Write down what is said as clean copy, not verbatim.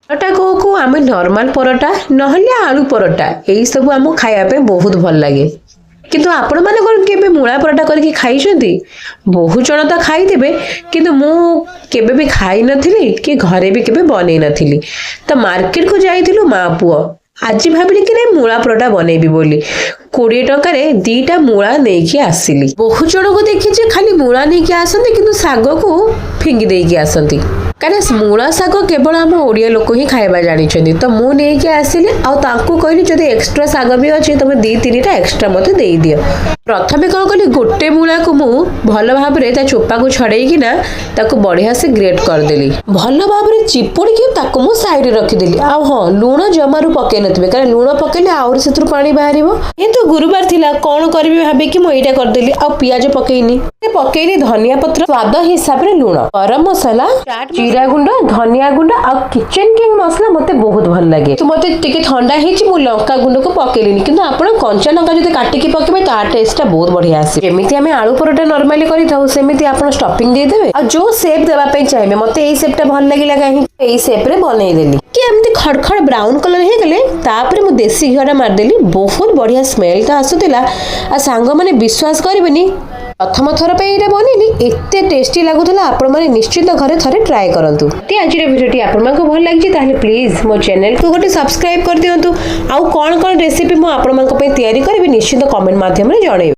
ପରଟା को आम नॉर्मल परोटा नहले आलू परोटा यही सब आम खाया बहुत भल लगे किंतु आपण माने कोन केबे मूला परोटा करके खाइछंती बहुत जण तो खाइदेबे किंतु मु केबे भी खाई नथिली कि घरे भी केबे बनै नथिली तो मार्केट को जाइथिलु मा पुओ आज भाबिली कि नहीं मूला परोटा बनैबी बोली 20 टंका रे दीटा मूला नेकी आसिली बहुत जण को देखि खाली मूला नेकी आसंती किंतु साग को फिंगी देकी आसंती कारण मूला शाग केवल आम ओडिया लोक ही खाଇବା जानी तो मु नहीं आसिली कहली जब एक्सट्रा शाग भी अच्छे तुम 2-3टा एक्सट्रा मत दे दियो प्रथमे कौन कली गोटे मूला को मु भल भाव में चोपा को छड़ेकिना बढ़िया से ग्रेट करदेली भल भाव में चिपुड़ी मु साइड रखिदेली हाँ लुण जमारू पकई नथिबे कारण लुण पकेले आउरी सेतु पानी बाहर किंतु गुरुवार थिला कौन करी भाविकी मु एटा करदेली आ पियाज पकईनी धनिया पत्र स्वाद हिसाब से लुण गरम मसला जीरा गुंड धनिया गुंड आ किचन किंग मसला मते बहुत भल लगे तो मते टिके ठंडा हेची मु लंका गुंड को पकेलिनी किंतु आपण कंचा लंका जदि काटिकी पकेबे ता टेस्ट बहुत बढ़िया आसे जेमिति हमें आलू परोटा नॉर्मली करि थाउ सेमिति आपण स्टफिंग दे देबे आ जो शेप देबा पे चाहिए मते एई शेपटा भल लागिला काहे एई शेप रे बनै देली कि एमति खड़खड़ ब्राउन कलर हे गले तापर मु देसी घिरा मार देली बहुत बढ़िया स्मेल ता आसुतिला आ सांग माने विश्वास करबेनी प्रथम थर पे एटा बनेली एते टेस्टी लागुतला आपण माने निश्चित घरे थरे ट्राई करंतु ते आज रे वीडियोटी आपण मानको भल लागि ताले प्लीज मो चैनल को गोटे सब्सक्राइब कर दियंतु आ कोन कोन रेसिपी मु आपण मानको पे तयारी करबी निश्चित कमेंट माध्यम रे जणाइबे।